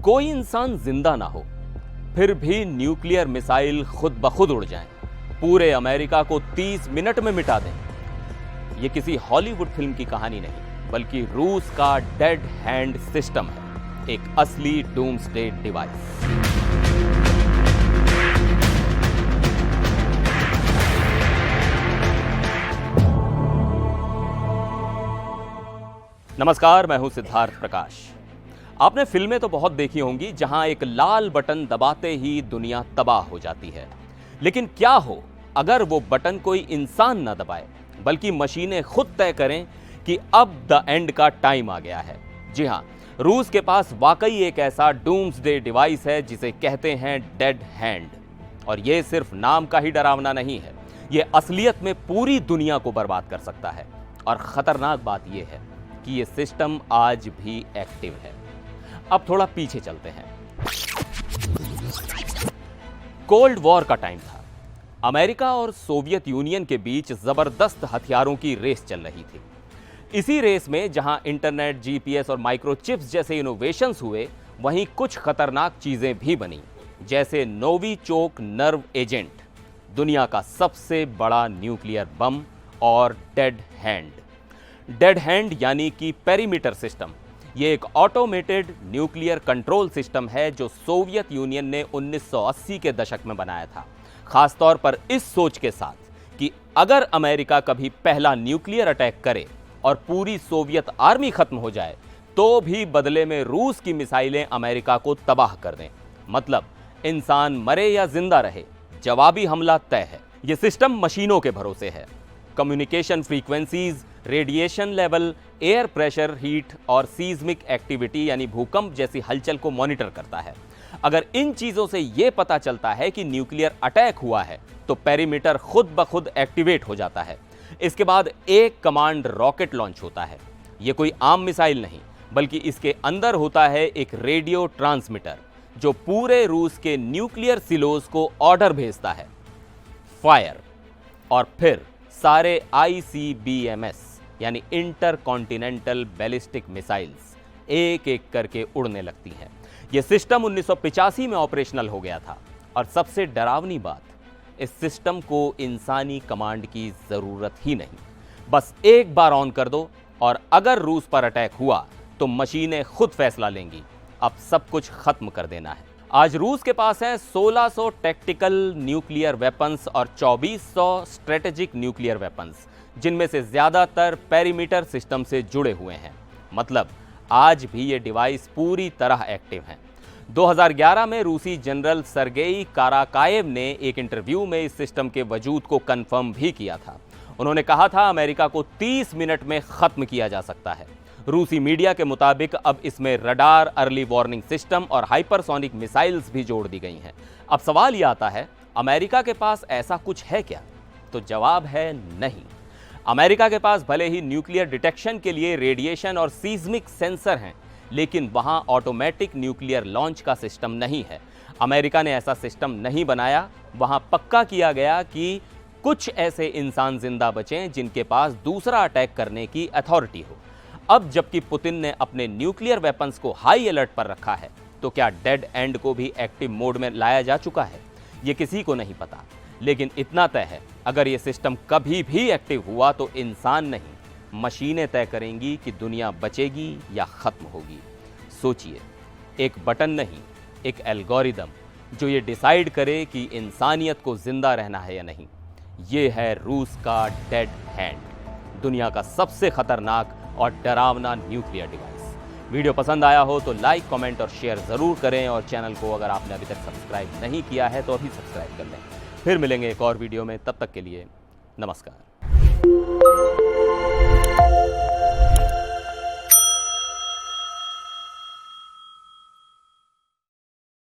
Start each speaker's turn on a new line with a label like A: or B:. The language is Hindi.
A: कोई इंसान जिंदा ना हो, फिर भी न्यूक्लियर मिसाइल खुद ब खुद उड़ जाएं, पूरे अमेरिका को 30 मिनट में मिटा दें। यह किसी हॉलीवुड फिल्म की कहानी नहीं, बल्कि रूस का डेड हैंड सिस्टम है, एक असली डूम्सडे डिवाइस। नमस्कार, मैं हूं सिद्धार्थ प्रकाश। आपने फिल्में तो बहुत देखी होंगी जहां एक लाल बटन दबाते ही दुनिया तबाह हो जाती है। लेकिन क्या हो अगर वो बटन कोई इंसान ना दबाए, बल्कि मशीनें खुद तय करें कि अब द एंड का टाइम आ गया है। जी हां, रूस के पास वाकई एक ऐसा डूम्सडे डिवाइस है जिसे कहते हैं डेड हैंड। और यह सिर्फ नाम का ही डरावना नहीं है, यह असलियत में पूरी दुनिया को बर्बाद कर सकता है। और खतरनाक बात यह है कि यह सिस्टम आज भी एक्टिव है। अब थोड़ा पीछे चलते हैं। कोल्ड वॉर का टाइम था। अमेरिका और सोवियत यूनियन के बीच जबरदस्त हथियारों की रेस चल रही थी। इसी रेस में जहां इंटरनेट, जीपीएस और माइक्रोचिप्स जैसे इनोवेशंस हुए, वहीं कुछ खतरनाक चीजें भी बनी, जैसे नोविचोक नर्व एजेंट, दुनिया का सबसे बड़ा न्यूक्लियर बम, और डेड हैंड। डेड हैंड यानी कि पेरीमीटर सिस्टम। ये एक ऑटोमेटेड न्यूक्लियर कंट्रोल सिस्टम है जो सोवियत यूनियन ने 1980 के दशक में बनाया था, खासतौर पर इस सोच के साथ कि अगर अमेरिका कभी पहला न्यूक्लियर अटैक करे और पूरी सोवियत आर्मी खत्म हो जाए, तो भी बदले में रूस की मिसाइलें अमेरिका को तबाह कर दें। मतलब इंसान मरे या जिंदा रहे, जवाबी हमला तय है। यह सिस्टम मशीनों के भरोसे है। Communication frequencies, radiation level, air pressure, heat और सीज्मिक एक्टिविटी यानी भूकंप जैसी हलचल को मॉनिटर करता है। अगर इन चीजों से यह पता चलता है कि न्यूक्लियर अटैक हुआ है, तो पेरीमीटर खुद ब खुद एक्टिवेट हो जाता है। इसके बाद एक कमांड रॉकेट लॉन्च होता है। यह कोई आम मिसाइल नहीं, बल्कि इसके अंदर होता है एक रेडियो ट्रांसमीटर जो पूरे रूस के न्यूक्लियर सिलोज को ऑर्डर भेजता है, फायर। और फिर सारे ICBMS यानी इंटर कॉन्टिनेंटल बैलिस्टिक मिसाइल्स एक एक करके उड़ने लगती हैं। यह सिस्टम 1985 में ऑपरेशनल हो गया था। और सबसे डरावनी बात, इस सिस्टम को इंसानी कमांड की जरूरत ही नहीं। बस एक बार ऑन कर दो और अगर रूस पर अटैक हुआ तो मशीनें खुद फैसला लेंगी, अब सब कुछ खत्म कर देना है। आज रूस के पास है 1600 टैक्टिकल न्यूक्लियर वेपन्स और 2400 स्ट्रेटेजिक न्यूक्लियर वेपन्स, जिनमें से ज्यादातर पेरीमीटर सिस्टम से जुड़े हुए हैं। मतलब आज भी ये डिवाइस पूरी तरह एक्टिव हैं। 2011 में रूसी जनरल सर्गेई काराकाएव ने एक इंटरव्यू में इस सिस्टम के वजूद को कंफर्म भी किया था। उन्होंने कहा था अमेरिका को 30 मिनट में खत्म किया जा सकता है। रूसी मीडिया के मुताबिक अब इसमें रडार, अर्ली वार्निंग सिस्टम और हाइपरसोनिक मिसाइल्स भी जोड़ दी गई हैं। अब सवाल यह आता है, अमेरिका के पास ऐसा कुछ है क्या? तो जवाब है नहीं। अमेरिका के पास भले ही न्यूक्लियर डिटेक्शन के लिए रेडिएशन और सीज्मिक सेंसर हैं, लेकिन वहां ऑटोमेटिक न्यूक्लियर लॉन्च का सिस्टम नहीं है। अमेरिका ने ऐसा सिस्टम नहीं बनाया। वहां पक्का किया गया कि कुछ ऐसे इंसान जिंदा बचें जिनके पास दूसरा अटैक करने की अथॉरिटी हो। अब जबकि पुतिन ने अपने न्यूक्लियर वेपन्स को हाई अलर्ट पर रखा है, तो क्या डेड एंड को भी एक्टिव मोड में लाया जा चुका है? ये किसी को नहीं पता। लेकिन इतना तय है, अगर ये सिस्टम कभी भी एक्टिव हुआ तो इंसान नहीं, मशीनें तय करेंगी कि दुनिया बचेगी या खत्म होगी। सोचिए, एक बटन नहीं, एक एल्गोरिदम जो ये डिसाइड करे कि इंसानियत को जिंदा रहना है या नहीं। ये है रूस का डेड हैंड, दुनिया का सबसे खतरनाक और डरावना न्यूक्लियर डिवाइस। वीडियो पसंद आया हो तो लाइक, कमेंट और शेयर जरूर करें। और चैनल को अगर आपने अभी तक सब्सक्राइब नहीं किया है तो अभी सब्सक्राइब कर लें। फिर मिलेंगे एक और वीडियो में, तब तक के लिए नमस्कार।